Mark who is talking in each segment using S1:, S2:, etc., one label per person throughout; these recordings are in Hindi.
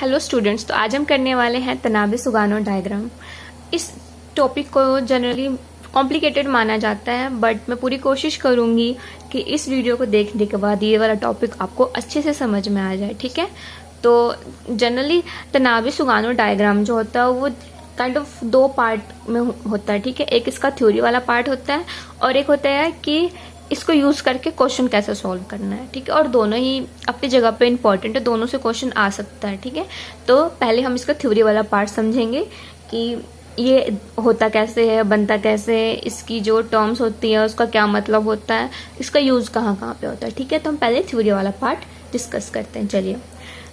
S1: हेलो स्टूडेंट्स, तो आज हम करने वाले हैं तनाबे सुगानो डायग्राम। इस टॉपिक को जनरली कॉम्प्लिकेटेड माना जाता है, बट मैं पूरी कोशिश करूंगी कि इस वीडियो को देखने के बाद ये वाला टॉपिक आपको अच्छे से समझ में आ जाए। ठीक है, तो जनरली तनाबे सुगानो डायग्राम जो होता है वो काइंड ऑफ दो पार्ट में होता है। ठीक है, एक इसका थ्योरी वाला पार्ट होता है और एक होता है कि इसको यूज करके क्वेश्चन कैसे सॉल्व करना है। ठीक है, और दोनों ही अपनी जगह पे इम्पोर्टेंट है, दोनों से क्वेश्चन आ सकता है। ठीक है, तो पहले हम इसका थ्योरी वाला पार्ट समझेंगे कि ये होता कैसे है, बनता कैसे है, इसकी जो टर्म्स होती है उसका क्या मतलब होता है, इसका यूज कहाँ कहाँ पे होता है। ठीक है, तो हम पहले थ्योरी वाला पार्ट डिस्कस करते हैं। चलिए,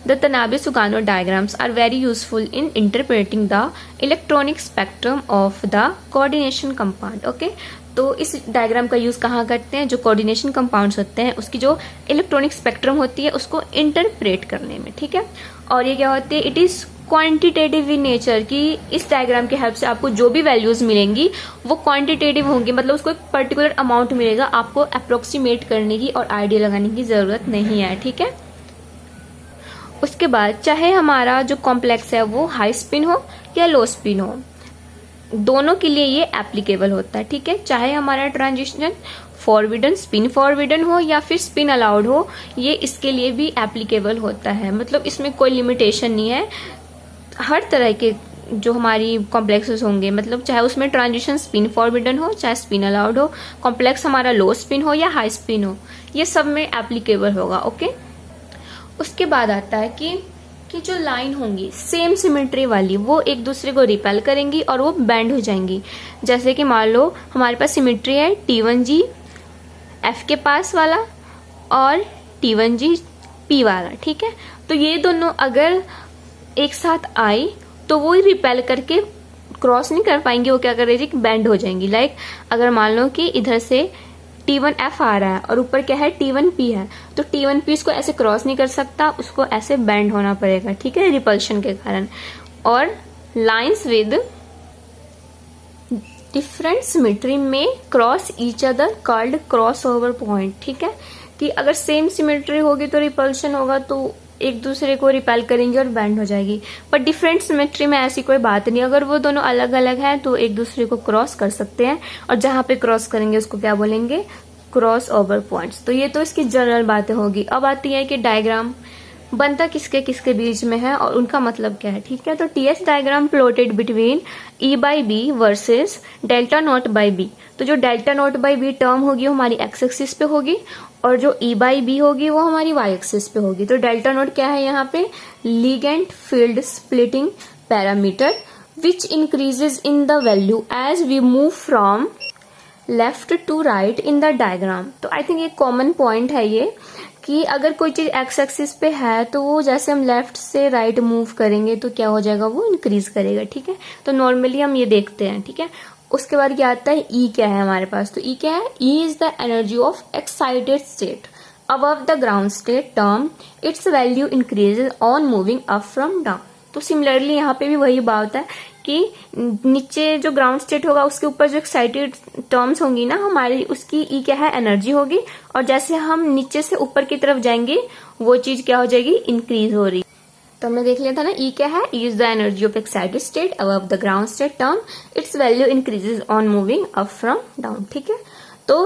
S1: The Tanabe-Sugano diagrams are very useful in interpreting the electronic spectrum of the coordination compound. Okay? तो इस डायग्राम का यूज कहाँ करते हैं? जो कोऑर्डिनेशन कंपाउंड्स होते हैं उसकी जो इलेक्ट्रॉनिक स्पेक्ट्रम होती है उसको इंटरप्रेट करने में। ठीक है, और ये क्या होती है? It is quantitative in nature, कि इस डायग्राम के हेल्प से आपको जो भी वैल्यूज मिलेंगी वो क्वांटिटेटिव होंगी, मतलब उसको एक पर्टिकुलर अमाउंट मिलेगा, आपको अप्रोक्सीमेट करने की और आइडिया लगाने की जरूरत नहीं है। ठीक है, उसके बाद चाहे हमारा जो कॉम्प्लेक्स है वो हाई स्पिन हो या लो स्पिन हो, दोनों के लिए ये एप्लीकेबल होता है। ठीक है, चाहे हमारा ट्रांजिशन फॉरवर्डन स्पिन फॉरवर्डन हो या फिर स्पिन अलाउड हो, ये इसके लिए भी एप्लीकेबल होता है। मतलब इसमें कोई लिमिटेशन नहीं है, हर तरह के जो हमारी कॉम्प्लेक्सेस होंगे, मतलब चाहे उसमें ट्रांजिशन स्पिन फॉरवर्डन हो चाहे स्पिन अलाउड हो, कॉम्प्लेक्स हमारा लो स्पिन हो या हाई स्पिन हो, ये सब में एप्लीकेबल होगा। ओके, उसके बाद आता है कि जो लाइन होंगी सेम सिमेट्री वाली वो एक दूसरे को रिपेल करेंगी और वो बैंड हो जाएंगी। जैसे कि मान लो हमारे पास सिमेट्री है T1G F के पास वाला और T1G P वाला। ठीक है, तो ये दोनों अगर एक साथ आई तो वो रिपेल करके क्रॉस नहीं कर पाएंगे, वो क्या करेगी? बैंड हो जाएंगी। लाइक अगर मान लो कि इधर से T1F आ रहा है और ऊपर क्या है? T1P है, तो T1P इसको ऐसे क्रॉस नहीं कर सकता, उसको ऐसे बैंड होना पड़ेगा। ठीक है, रिपल्शन के कारण। और लाइंस विद डिफरेंट सिमेट्री में cross each other called cross over point. ठीक है, कि अगर सेम सिमेट्री होगी तो रिपल्शन होगा, तो एक दूसरे को रिपेल करेंगे और बैंड हो जाएगी। पर डिफरेंट सिमेट्री में ऐसी कोई बात नहीं, अगर वो दोनों अलग अलग हैं तो एक दूसरे को क्रॉस कर सकते हैं, और जहां पे क्रॉस करेंगे उसको क्या बोलेंगे? Cross over points. तो ये तो इसकी जनरल बातें होगी। अब आती है कि डायग्राम बनता किसके किसके बीच में है और उनका मतलब क्या है। ठीक है, तो TH diagram plotted between E/B versus delta not by B. तो जो delta not by B term होगी वो हमारी एक्स एक्सिस पे होगी और जो E/B होगी वो हमारी वाई एक्सिस पे होगी। तो डेल्टा नॉट क्या है यहाँ पे? Ligand field splitting parameter which increases in the value as we move from left to right in the diagram. तो आई थिंक ये कॉमन पॉइंट है ये, कि अगर कोई चीज एक्स एक्सिस पे है तो वो जैसे हम लेफ्ट से राइट मूव करेंगे तो क्या हो जाएगा? वो इंक्रीज करेगा। ठीक है, तो नॉर्मली हम ये देखते हैं। ठीक है, उसके बाद क्या आता है? ई क्या है हमारे पास? तो ई क्या है? E is the energy of excited state above the ground state term, it's value increases on moving up from down. तो सिमिलरली यहाँ पे भी वही बात है कि नीचे जो ग्राउंड स्टेट होगा उसके ऊपर जो एक्साइटेड टर्म्स होंगी ना हमारी, उसकी ई क्या है? एनर्जी होगी, और जैसे हम नीचे से ऊपर की तरफ जाएंगे वो चीज क्या हो जाएगी? इंक्रीज हो रही। तो हमने देख लिया था ना, ई क्या है? E is the energy of excited state above the ground state term, it's value increases on moving up from down. ठीक है, तो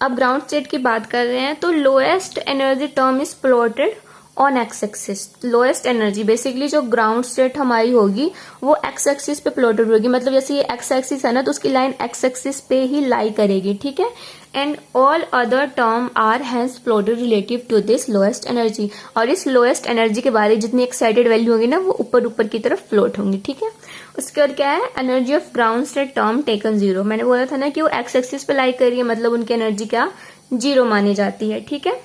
S1: अब ग्राउंड स्टेट की बात कर रहे हैं, तो lowest energy term is plotted on x axis. Lowest energy basically जो ग्राउंड स्टेट हमारी होगी वो एक्स एक्सिस पे प्लॉटेड होगी, मतलब जैसे ये एक्स एक्सिस है ना तो उसकी लाइन एक्स एक्सिस पे ही लाई करेगी। ठीक है, and all other term are hence plotted relative to this lowest energy. और इस लोएस्ट एनर्जी के बारे जितनी एक्साइटेड वैल्यू होगी ना वो ऊपर ऊपर की तरफ फ्लोट होंगी। ठीक है, उसके बाद क्या है? Energy of ground state term taken zero. मैंने बोला था ना कि वो एक्स एक्सिस पे लाई कर रही है, मतलब उनकी एनर्जी क्या? जीरो मानी जाती है। ठीक है,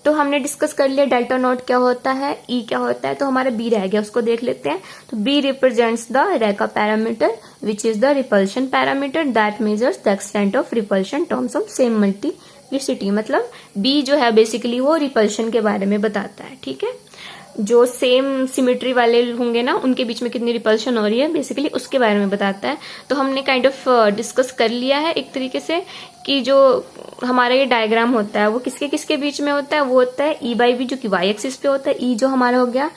S1: तो हमने डिस्कस कर लिया डेल्टा नॉट क्या होता है, ई क्या होता है, तो हमारा बी रह गया, उसको देख लेते हैं। तो B represents the Racah parameter which is the repulsion parameter that measures the extent of repulsion terms of same multiplicity. मतलब बी जो है बेसिकली वो रिपल्शन के बारे में बताता है। ठीक है, जो सेम सिमेट्री वाले होंगे ना उनके बीच में कितनी रिपल्शन हो रही है बेसिकली उसके बारे में बताता है। तो हमने काइंड ऑफ डिस्कस कर लिया है एक तरीके से कि जो हमारा ये डायग्राम होता है वो किसके किसके बीच में होता है। वो होता है E/B जो कि वाई एक्सिस पे होता है, ई जो हमारा हो गया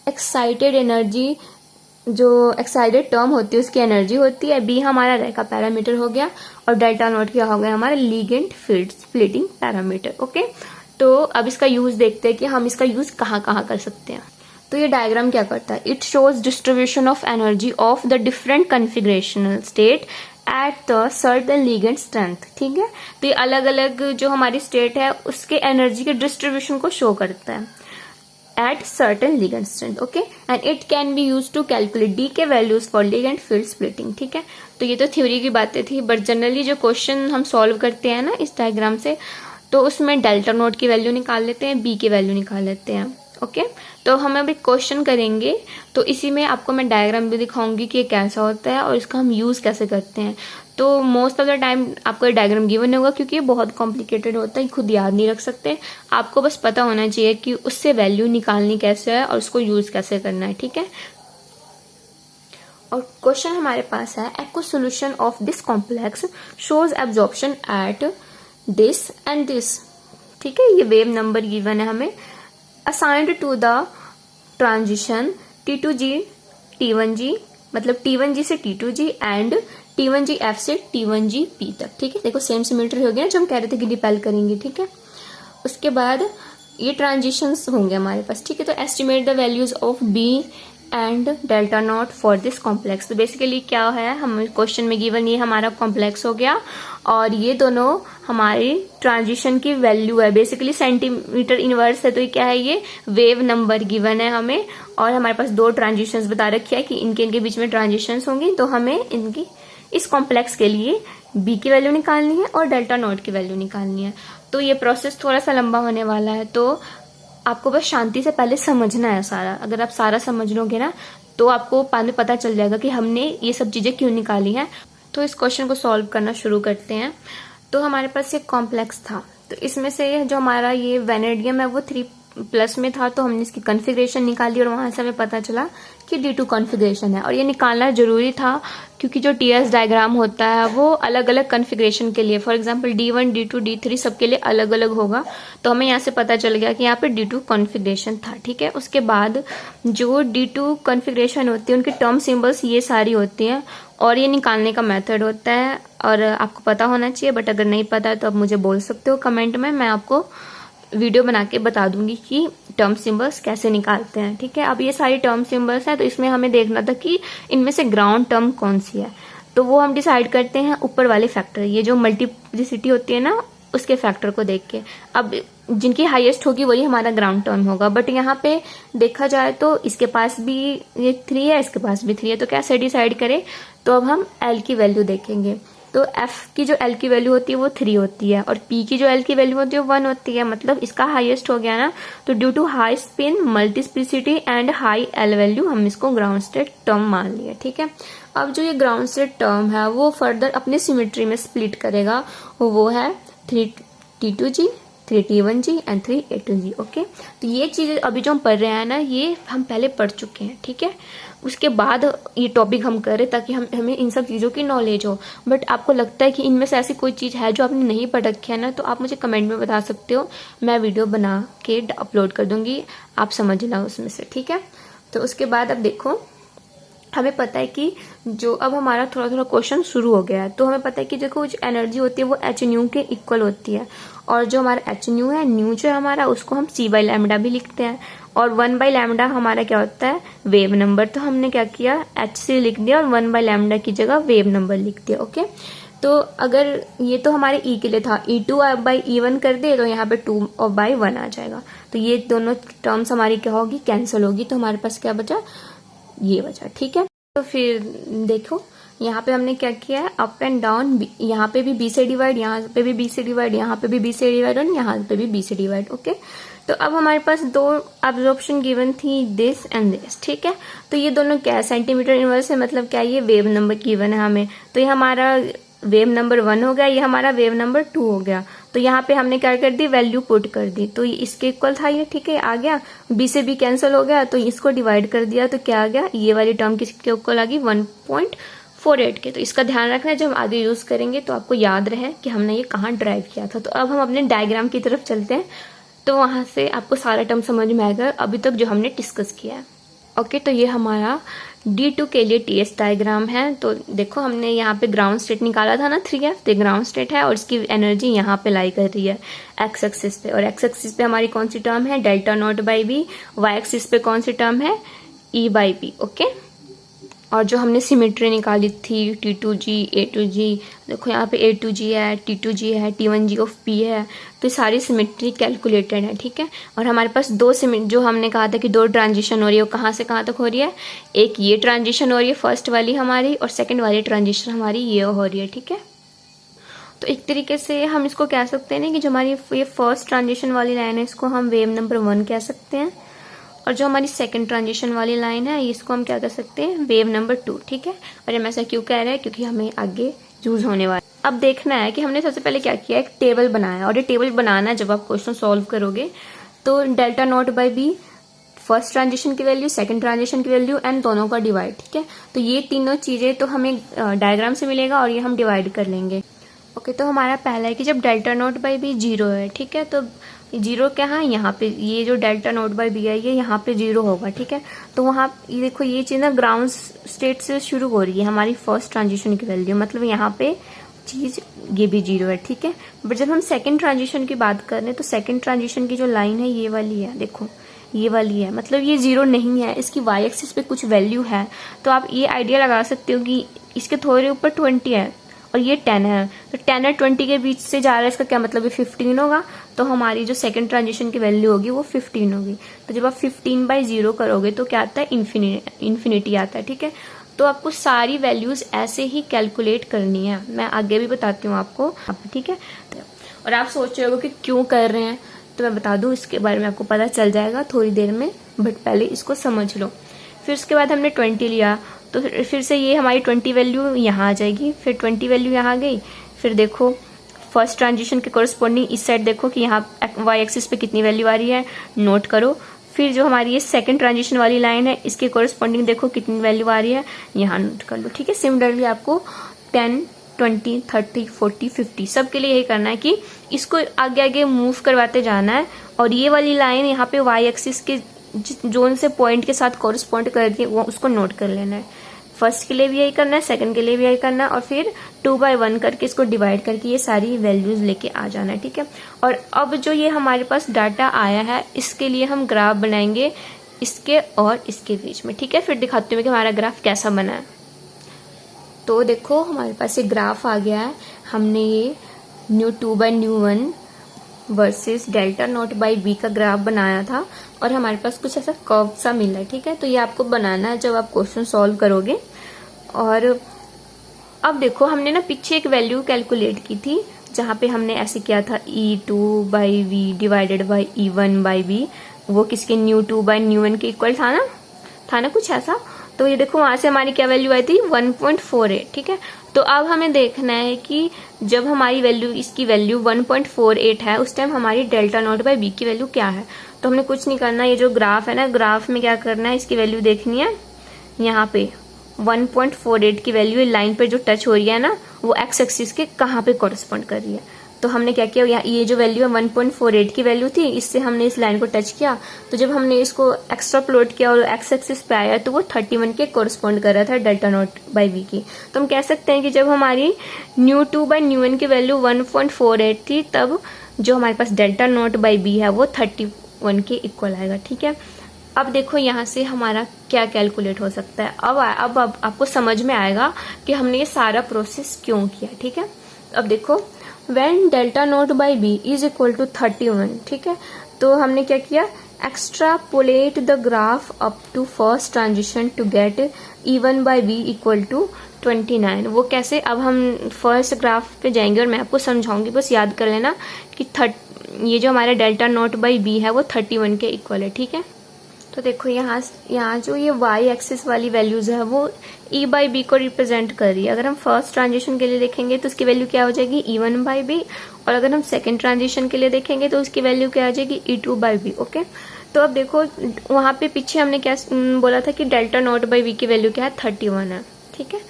S1: एक्साइटेड एनर्जी, जो एक्साइटेड टर्म होती है उसकी एनर्जी होती है। बी हमारा रे का पैरामीटर हो गया, और डेल्टा नॉट क्या हो गया हमारा ligand field splitting parameter. Okay, तो अब इसका यूज देखते हैं कि हम इसका यूज कहाँ कहाँ कर सकते हैं। तो ये डायग्राम क्या करता है, it shows distribution of energy of the different configurational state at the certain ligand strength. ठीक है, तो ये अलग अलग जो हमारी स्टेट है उसके एनर्जी के डिस्ट्रीब्यूशन को शो करता है at certain ligand strength, okay, and it can be used to calculate D के values for ligand field splitting। ठीक है, तो ये तो थ्योरी की बातें थी, बट जनरली जो क्वेश्चन हम सॉल्व करते हैं ना इस डायग्राम से, तो उसमें डेल्टा नोट की वैल्यू निकाल लेते हैं, बी की वैल्यू निकाल लेते हैं। ओके, तो हम अभी क्वेश्चन करेंगे, तो इसी में आपको मैं डायग्राम भी दिखाऊंगी कि ये कैसा होता है और इसका हम यूज कैसे करते हैं। तो मोस्ट ऑफ द टाइम आपको डायग्राम गिवन होगा, क्योंकि ये बहुत कॉम्प्लिकेटेड होता है, खुद याद नहीं रख सकते, आपको बस पता होना चाहिए कि उससे वैल्यू निकालनी कैसे है और उसको यूज कैसे करना है। ठीक है, और क्वेश्चन हमारे पास है, aqueous solution of this complex shows absorption at this and this. ठीक है, ये वेव नंबर गिवन है हमें, assigned to the transition T2G T1G, मतलब T1G से T2G एंड T1GF से T1GP तक। ठीक है, देखो सेम सिमेट्री हो गया जो हम कह रहे थे कि रिपेल करेंगे। ठीक है, उसके बाद ये ट्रांजिशंस होंगे हमारे पास। ठीक है, तो estimate the values of B and delta not for this complex. तो बेसिकली क्या है, हम क्वेश्चन में गिवन ये हमारा कॉम्प्लेक्स हो गया, और ये दोनों हमारी ट्रांजिशन की वैल्यू है, बेसिकली सेंटीमीटर इनवर्स है। तो ये क्या है, ये वेव नंबर गिवन है हमें, और हमारे पास दो ट्रांजिशंस बता रखी है कि इनके बीच में ट्रांजिशंस होंगी, तो हमें इनकी इस कॉम्प्लेक्स के लिए बी की वैल्यू निकालनी है और डेल्टा नॉट की वैल्यू निकालनी है। तो ये प्रोसेस थोड़ा सा लंबा होने वाला है, तो आपको बस शांति से पहले समझना है सारा। अगर आप सारा समझ लोगे ना, तो आपको बाद में पता चल जाएगा कि हमने ये सब चीजें क्यों निकाली हैं। तो इस क्वेश्चन को सॉल्व करना शुरू करते हैं। तो हमारे पास ये कॉम्प्लेक्स था, तो इसमें से जो हमारा ये वेनेडियम है वो 3+ में था, तो हमने इसकी कॉन्फ़िगरेशन निकाली और वहां से हमें पता चला कि D2 कॉन्फ़िगरेशन है। और ये निकालना जरूरी था, क्योंकि जो TS डायग्राम होता है वो अलग अलग कॉन्फ़िगरेशन के लिए, for example D1 D2 D3 सबके लिए अलग अलग होगा, तो हमें यहाँ से पता चल गया कि यहाँ पे D2 कॉन्फ़िगरेशन था। ठीक है, उसके बाद जो D2 कॉन्फ़िगरेशन होती है उनकी टर्म सिंबल्स ये सारी होती हैं, और ये निकालने का मेथड होता है, और आपको पता होना चाहिए, बट अगर नहीं पता है तो आप मुझे बोल सकते हो कमेंट में, मैं आपको वीडियो बना के बता दूंगी कि टर्म सिंबल्स कैसे निकालते हैं। ठीक है, अब ये सारी टर्म सिंबल्स हैं, तो इसमें हमें देखना था कि इनमें से ग्राउंड टर्म कौन सी है, तो वो हम डिसाइड करते हैं ऊपर वाले फैक्टर, ये जो मल्टीप्लिसिटी होती है ना उसके फैक्टर को देख के। अब जिनकी हाईएस्ट होगी वही हमारा ग्राउंड टर्म होगा, बट यहाँ पे देखा जाए तो इसके पास भी ये 3 है, इसके पास भी 3 है, तो कैसे डिसाइड करें। तो अब हम L की वैल्यू देखेंगे, तो F की जो L की वैल्यू होती है वो 3 होती है, और P की जो L की वैल्यू होती है वो 1 होती है, मतलब इसका हाईएस्ट हो गया ना। तो due to high spin, multiplicity and high L value हम इसको ग्राउंड स्टेट टर्म मान लिया। ठीक है, अब जो ये ग्राउंड स्टेट टर्म है वो फर्दर अपनी सिमेट्री में स्प्लिट करेगा, वो है 3T2G 3T1G and 3A2G। Okay, तो ये चीजें अभी जो हम पढ़ रहे हैं ना, ये हम पहले पढ़ चुके हैं। ठीक है, उसके बाद ये टॉपिक हम करें ताकि हमें इन सब चीज़ों की नॉलेज हो। बट आपको लगता है कि इनमें से ऐसी कोई चीज़ है जो आपने नहीं पढ़ रखी है ना, तो आप मुझे कमेंट में बता सकते हो, मैं वीडियो बना के अपलोड कर दूंगी, आप समझ लो उसमें से। ठीक है, तो उसके बाद अब देखो, हमें पता है कि जो अब हमारा थोड़ा थोड़ा क्वेश्चन शुरू हो गया है, तो हमें पता है कि देखो जो एनर्जी होती है वो h के इक्वल होती है, और जो हमारा h है, न्यू जो है हमारा, उसको हम c/λ भी लिखते हैं, और 1/λ हमारा क्या होता है, वेव नंबर। तो हमने क्या किया, hc लिख दिया और 1/λ की जगह वेव नंबर लिख दिया। ओके, तो अगर ये तो हमारे E के लिए था, E2/E1 कर दे तो यहाँ पे 2/1 आ जाएगा, तो ये दोनों टर्म्स हमारी क्या होगी, कैंसिल होगी, तो हमारे पास क्या बचा, ये बचा। ठीक है, तो फिर देखो यहाँ पे हमने क्या किया है, अप एंड डाउन, यहाँ पे भी B से डिवाइड, यहाँ पे भी B से डिवाइड, यहाँ पे भी B से डिवाइड, और यहाँ पे भी B से डिवाइड। ओके, तो अब हमारे पास दो एब्जॉर्प्शन गिवन थी, दिस एंड दिस। ठीक है, तो ये दोनों क्या है, सेंटीमीटर इनवर्स है, मतलब क्या, ये वेव नंबर गिवन है हमें, तो ये हमारा वेव नंबर 1 हो गया, ये हमारा वेव नंबर 2 हो गया। तो यहाँ पे हमने क्या कर दी, वैल्यू पुट कर दी, तो इसके इक्वल था ये। ठीक है, आ गया, B से B कैंसिल हो गया, तो इसको डिवाइड कर दिया, तो क्या आ गया, ये वाली टर्म किसके इक्वल आ गई, 1.48 के। तो इसका ध्यान रखना है, जब हम आगे यूज करेंगे तो आपको याद रहे कि हमने ये कहाँ ड्राइव किया था। तो अब हम अपने डायग्राम की तरफ चलते हैं, तो वहां से आपको सारा टर्म समझ में आएगा अभी तक जो हमने डिस्कस किया है। ओके, तो ये हमारा D2 के लिए TS डायग्राम है। तो देखो हमने यहाँ पे ग्राउंड स्टेट निकाला था ना 3F, तो ग्राउंड स्टेट है और इसकी एनर्जी यहाँ पे लाई कर रही है एक्स एक्सिस पे, और एक्स एक्सिस पे हमारी कौन सी टर्म है, delta not by B. Y axis पे कौन सी टर्म है, E बाई बी। ओके, और जो हमने सिमेट्री निकाली थी T2G A2G, देखो यहाँ पे A2G है, T2G है, T1G ऑफ P है, तो ये सारी सिमेट्री कैलकुलेटेड है। ठीक है, और हमारे पास दो जो हमने कहा था कि दो ट्रांजिशन हो रही है, वो कहाँ से कहाँ तक हो रही है, एक ये ट्रांजिशन हो रही है फर्स्ट वाली हमारी, और सेकेंड वाली ट्रांजिशन हमारी ये हो रही है। ठीक है, तो एक तरीके से हम इसको कह सकते हैं ना कि जो हमारी ये फर्स्ट ट्रांजिशन वाली लाइन है इसको हम वेव नंबर 1 कह सकते हैं, और जो हमारी सेकंड ट्रांजिशन वाली लाइन है इसको हम क्या कर सकते हैं, वेव नंबर 2। ठीक है, और हम ऐसा क्यों कह रहे हैं, क्योंकि हमें आगे यूज होने वाला है। अब देखना है कि हमने सबसे पहले क्या किया, एक टेबल बनाया, और ये टेबल बनाना जब आप क्वेश्चन सॉल्व करोगे तो delta not by B first transition की वैल्यू, सेकंड ट्रांजिशन की वैल्यू एंड दोनों का डिवाइड। ठीक है, तो ये तीनों चीजें तो हमें डायग्राम से मिलेगा और ये हम डिवाइड कर लेंगे। ओके, तो हमारा पहला है कि जब डेल्टा नॉट बाई बी 0 है, ठीक है, तो 0 क्या है, यहाँ पे ये जो डेल्टा नॉट बाई बी है ये यहाँ पे 0 होगा। ठीक है, तो वहाँ ये देखो ये चीज ना ग्राउंड स्टेट से शुरू हो रही है हमारी फर्स्ट ट्रांजिशन की वैल्यू, मतलब यहाँ पे चीज ये भी 0 है। ठीक है, बट जब हम सेकेंड ट्रांजिशन की बात कर रहे हैं तो सेकेंड ट्रांजिशन की जो लाइन है ये वाली है, देखो ये वाली है, मतलब ये 0 नहीं है, इसकी वाई एक्सिस पे कुछ वैल्यू है। तो आप ये आइडिया लगा सकते हो कि इसके थोड़े ऊपर 20 है और ये 10 है, तो 10 और 20 के बीच से जा रहा है, इसका क्या मतलब है 15 होगा, तो हमारी जो सेकंड ट्रांजिशन की वैल्यू होगी वो 15 होगी। तो जब आप 15/0 करोगे तो क्या आता है, इन्फिनिटी आता है। ठीक है, तो आपको सारी वैल्यूज ऐसे ही कैलकुलेट करनी है, मैं आगे भी बताती हूँ आपको। ठीक है, और आप सोच रहे हो कि क्यों कर रहे हैं, तो मैं बता दूं, इसके बारे में आपको पता चल जाएगा थोड़ी देर में, बट पहले इसको समझ लो। फिर उसके बाद हमने 20 लिया, तो फिर से ये हमारी 20 वैल्यू यहाँ आ जाएगी, फिर 20 वैल्यू यहाँ आ गई। फिर देखो फर्स्ट ट्रांजिशन के कोरस्पॉन्डिंग इस साइड देखो कि यहाँ वाई एक्सिस पे कितनी वैल्यू आ रही है, नोट करो। फिर जो हमारी ये सेकंड ट्रांजिशन वाली लाइन है इसके कोरस्पॉन्डिंग देखो कितनी वैल्यू आ रही है, यहाँ नोट कर लो। ठीक है, सिमिलरली आपको 10, 20, 30, 40, 50 सब के लिए यही करना है कि इसको आगे आगे मूव करवाते जाना है, और ये वाली लाइन यहाँ पे वाई एक्सिस के जोन से पॉइंट के साथ कोरस्पॉन्ड करके वो उसको नोट कर लेना है। फर्स्ट के लिए भी यही करना है, सेकंड के लिए भी यही करना है, और फिर 2/1 करके इसको डिवाइड करके ये सारी वैल्यूज लेके आ जाना है। ठीक है, और अब जो ये हमारे पास डाटा आया है इसके लिए हम ग्राफ बनाएंगे इसके और इसके बीच में। ठीक है, फिर दिखाती हूँ कि हमारा ग्राफ कैसा बना है। तो देखो हमारे पास ये ग्राफ आ गया है, हमने ये ν2/ν1 versus delta not by B का ग्राफ बनाया था, और हमारे पास कुछ ऐसा कर्व सा मिला है। ठीक है, तो ये आपको बनाना है जब आप क्वेश्चन सॉल्व करोगे। और अब देखो हमने ना पीछे एक वैल्यू कैलकुलेट की थी जहाँ पे हमने ऐसे किया था E2/V डिवाइडेड बाई E1/B, वो किसके ν2/ν1 के इक्वल था ना कुछ ऐसा। तो ये देखो वहां से हमारी क्या वैल्यू आई थी, 1.48। ठीक है, तो अब हमें देखना है कि जब हमारी वैल्यू इसकी वैल्यू 1.48 है उस टाइम हमारी डेल्टा नॉट बाई बी की वैल्यू क्या है। तो हमने कुछ नहीं करना, ये जो ग्राफ है ना, ग्राफ में क्या करना है, इसकी वैल्यू देखनी है। यहाँ पे 1.48 की वैल्यू लाइन पे जो टच हो रही है ना, वो एक्स एक्सिस के कहाँ पे कॉरेस्पॉन्ड कर रही है। तो हमने क्या किया, ये जो वैल्यू है 1.48 की वैल्यू थी, इससे हमने इस लाइन को टच किया, तो जब हमने इसको एक्स्ट्रा प्लॉट किया और एक्स एक्सिस पे आया तो वो 31 के कोरस्पॉन्ड कर रहा था डेल्टा नॉट बाई बी की। तो हम कह सकते हैं कि जब हमारी ν2/ν1 की वैल्यू 1.48 थी, तब जो हमारे पास डेल्टा नॉट बाई बी है वो 31 के इक्वल आएगा। ठीक है, अब देखो यहाँ से हमारा क्या कैलकुलेट हो सकता है। अब आपको समझ में आएगा कि हमने ये सारा प्रोसेस क्यों किया। ठीक है, अब देखो when delta not by B is equal to 31, ठीक है, तो हमने क्या किया, extrapolate the graph up to first transition to get E1/B equal to 29। वो कैसे, अब हम फर्स्ट ग्राफ पे जाएंगे और मैं आपको समझाऊंगी, बस याद कर लेना कि ये जो हमारा डेल्टा नॉट बाई बी है वो 31 के इक्वल है। ठीक है, तो देखो यहाँ जो ये वाई एक्सिस वाली वैल्यूज है वो E/B को रिप्रेजेंट कर रही है। अगर हम फर्स्ट ट्रांजिशन के लिए देखेंगे तो उसकी वैल्यू क्या हो जाएगी, E1/B, और अगर हम सेकंड ट्रांजिशन के लिए देखेंगे तो उसकी वैल्यू क्या आ जाएगी, E2/B। ओके, तो अब देखो वहां पे पीछे हमने क्या बोला था कि डेल्टा नॉट बाई बी की वैल्यू क्या है, 31 है। ठीक है,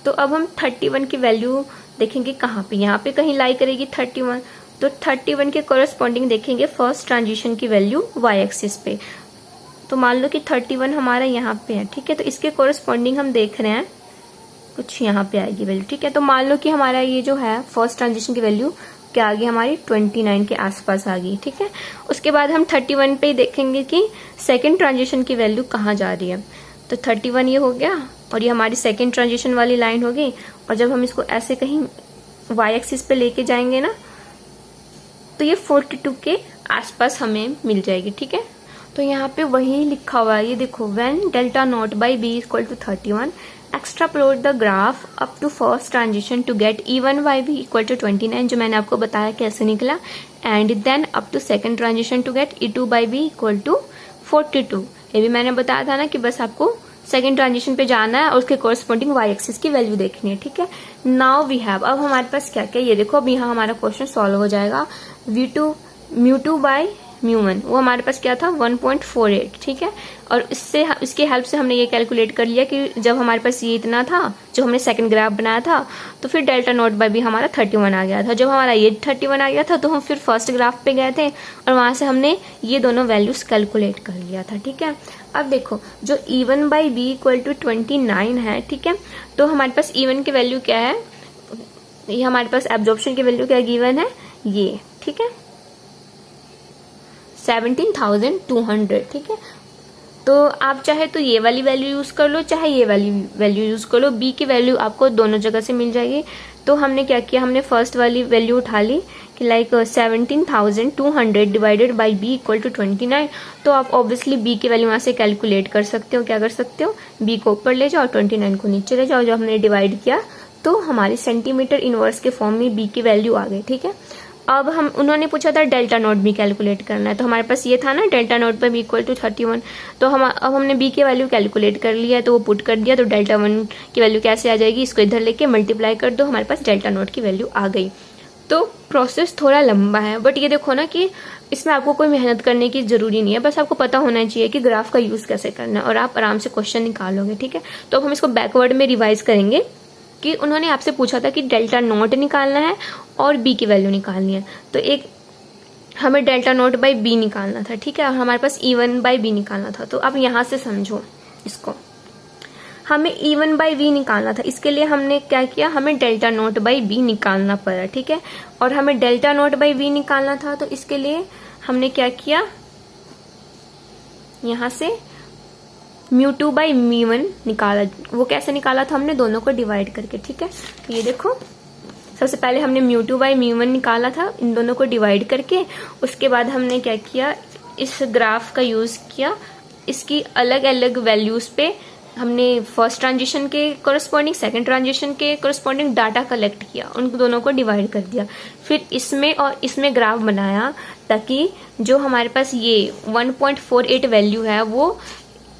S1: तो अब हम 31 की वैल्यू देखेंगे कहाँ पे, यहाँ पे कहीं लाई करेगी 31, तो 31 के कोरस्पॉन्डिंग देखेंगे फर्स्ट ट्रांजिशन की वैल्यू वाई एक्सिस पे। तो मान लो कि 31 हमारा यहाँ पे है, ठीक है। तो इसके कोरस्पॉन्डिंग हम देख रहे हैं कुछ यहाँ पे आएगी वैल्यू, ठीक है। तो मान लो कि हमारा ये जो है फर्स्ट ट्रांजिशन की वैल्यू क्या आ गई हमारी 29 के आसपास आ गई, ठीक है। उसके बाद हम 31 पे ही देखेंगे कि सेकेंड ट्रांजिशन की वैल्यू कहाँ जा रही है। तो 31 ये हो गया और ये हमारी सेकेंड ट्रांजिशन वाली लाइन हो गई। और जब हम इसको ऐसे कहीं वाई एक्सिस पे लेके जाएंगे ना, तो ये 42 के आसपास हमें मिल जाएगी, ठीक है। तो यहाँ पे वही लिखा हुआ है, ये देखो, when delta not by B equal to 31, extrapolate the graph up to first transition to get E1 by B equal to 29, जो मैंने आपको बताया कैसे निकला, and then up to second transition to get E2 by B equal to 42। ये भी मैंने बताया था ना कि बस आपको सेकेंड ट्रांजिशन पे जाना है और उसके कोरस्पॉन्डिंग वाई एक्सिस की वैल्यू देखनी है, ठीक है। नाउ वी हैव, अब हमारे पास क्या क्या, ये देखो अब यहाँ हमारा क्वेश्चन सॉल्व हो जाएगा। μ2 बाई μ1 वो हमारे पास क्या था 1.48, ठीक है। और इसके हेल्प से हमने ये कैलकुलेट कर लिया कि जब हमारे पास ये इतना था, जो हमने सेकंड ग्राफ बनाया था, तो फिर डेल्टा नॉट बाई भी हमारा 31 आ गया था। जब हमारा ये 31 आ गया था तो हम फिर फर्स्ट ग्राफ पे गए थे और वहां से हमने ये दोनों वैल्यूज कैलकुलेट कर लिया था, ठीक है। अब देखो जो E1 by B equal to 29 है, ठीक है। तो हमारे पास E1 की वैल्यू क्या है, ये हमारे पास एब्जॉर्प्शन की वैल्यू क्या गिवन है, ये, ठीक है, 17,200, ठीक है। तो आप चाहे तो ये वाली वैल्यू यूज कर लो, चाहे ये वाली वैल्यू यूज कर लो, बी की वैल्यू आपको दोनों जगह से मिल जाएगी। तो हमने क्या किया, हमने फर्स्ट वाली वैल्यू उठा ली कि like 17,200 divided by B equal to 29। तो आप ऑब्वियसली बी की वैल्यू वहां से कैलकुलेट कर सकते हो। क्या कर सकते हो, बी को ऊपर ले जाओ, 29 को नीचे ले जाओ। जब हमने डिवाइड किया तो हमारी सेंटीमीटर इनवर्स के फॉर्म में बी की वैल्यू आ गई, ठीक है। अब हम, उन्होंने पूछा था डेल्टा नॉट बी कैलकुलेट करना है, तो हमारे पास ये था ना delta not by B equal to 31। तो अब हमने बी की वैल्यू कैलकुलेट कर लिया है, तो वो पुट कर दिया। तो डेल्टा 1 की वैल्यू कैसे आ जाएगी, इसको इधर लेके मल्टीप्लाई कर दो, हमारे पास डेल्टा नॉट की वैल्यू आ गई। तो प्रोसेस थोड़ा लंबा है, बट ये देखो ना कि इसमें आपको कोई मेहनत करने की जरूरी नहीं है, बस आपको पता होना चाहिए कि ग्राफ का यूज कैसे करना है और आप आराम से क्वेश्चन निकालोगे, ठीक है। तो अब हम इसको बैकवर्ड में रिवाइज करेंगे कि उन्होंने आपसे पूछा था कि डेल्टा नॉट निकालना है और बी की वैल्यू निकालनी है। तो एक हमें डेल्टा नॉट बाई बी निकालना था, ठीक है, और हमारे पास E1 बाई बी निकालना था। तो अब यहाँ से समझो इसको, हमें E1 बाई बी निकालना था, इसके लिए हमने क्या किया, हमें डेल्टा नॉट बाई बी निकालना पड़ा, ठीक है। और हमें डेल्टा नॉट बाई बी निकालना था, तो इसके लिए हमने क्या किया, यहाँ से μ2 बाई μ1 निकाला। वो कैसे निकाला था, हमने दोनों को डिवाइड करके, ठीक है। तो ये देखो, सबसे पहले हमने μ2 बाई μ1 निकाला था इन दोनों को डिवाइड करके। उसके बाद हमने क्या किया, इस ग्राफ का यूज किया, इसकी अलग अलग वैल्यूज पे हमने फर्स्ट ट्रांजिशन के कोरस्पॉन्डिंग, सेकंड ट्रांजिशन के कोरस्पॉन्डिंग डाटा कलेक्ट किया, उन दोनों को डिवाइड कर दिया। फिर इसमें और इसमें ग्राफ बनाया, ताकि जो हमारे पास ये 1.48 वैल्यू है, वो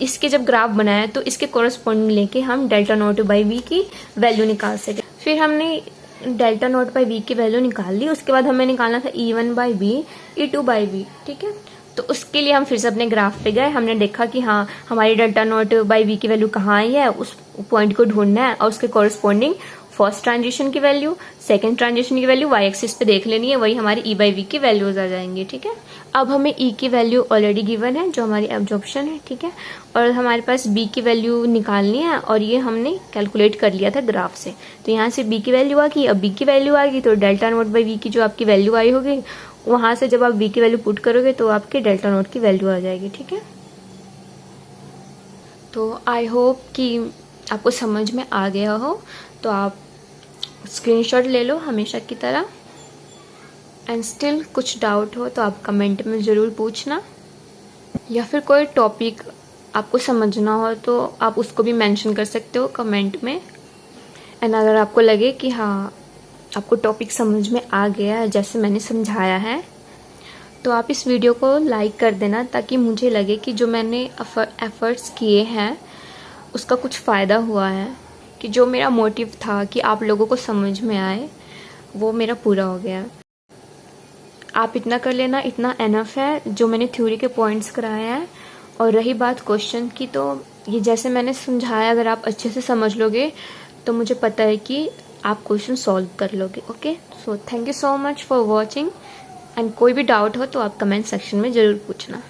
S1: इसके जब ग्राफ बनाया तो इसके कोरस्पॉन्डिंग लेके हम डेल्टा नॉट बाई बी की वैल्यू निकाल सके। फिर हमने डेल्टा नॉट बाई बी की वैल्यू निकाल ली। उसके बाद हमें निकालना था E1 by B, E2 by B, ठीक है। तो उसके लिए हम फिर से अपने ग्राफ पे गए, हमने देखा कि हाँ हमारी डेल्टा नॉट बाई बी की वैल्यू कहाँ आई है, उस पॉइंट को ढूंढना है और उसके कोरस्पॉन्डिंग फर्स्ट ट्रांजिशन की वैल्यू, सेकंड ट्रांजिशन की वैल्यू वाई एक्सिस पे देख लेनी है, वही हमारी E बाई बी की वैल्यूज आ जाएंगी, ठीक है। अब हमें E की वैल्यू ऑलरेडी गिवन है, जो हमारी एब्जॉर्प्शन है, ठीक है। और हमारे पास B की वैल्यू निकालनी है और ये हमने कैलकुलेट कर लिया था ग्राफ से। तो यहाँ से B की वैल्यू आ गई। अब B की वैल्यू आ गई तो डेल्टा नॉट बाई बी की जो आपकी वैल्यू आई होगी, वहां से जब आप B की वैल्यू पुट करोगे तो आपके डेल्टा नॉट की वैल्यू आ जाएगी, ठीक है। तो आई होप कि आपको समझ में आ गया हो। तो आप स्क्रीनशॉट ले लो हमेशा की तरह, एंड स्टिल कुछ डाउट हो तो आप कमेंट में ज़रूर पूछना, या फिर कोई टॉपिक आपको समझना हो तो आप उसको भी मेंशन कर सकते हो कमेंट में। एंड अगर आपको लगे कि हाँ आपको टॉपिक समझ में आ गया है जैसे मैंने समझाया है, तो आप इस वीडियो को लाइक कर देना, ताकि मुझे लगे कि जो मैंने एफर्ट्स किए हैं उसका कुछ फ़ायदा हुआ है, कि जो मेरा मोटिव था कि आप लोगों को समझ में आए वो मेरा पूरा हो गया। आप इतना कर लेना, इतना एनफ है जो मैंने थ्योरी के पॉइंट्स कराए हैं। और रही बात क्वेश्चन की, तो ये जैसे मैंने समझाया अगर आप अच्छे से समझ लोगे तो मुझे पता है कि आप क्वेश्चन सॉल्व कर लोगे। Okay, so thank you so much for watching, and कोई भी डाउट हो तो आप कमेंट सेक्शन में ज़रूर पूछना।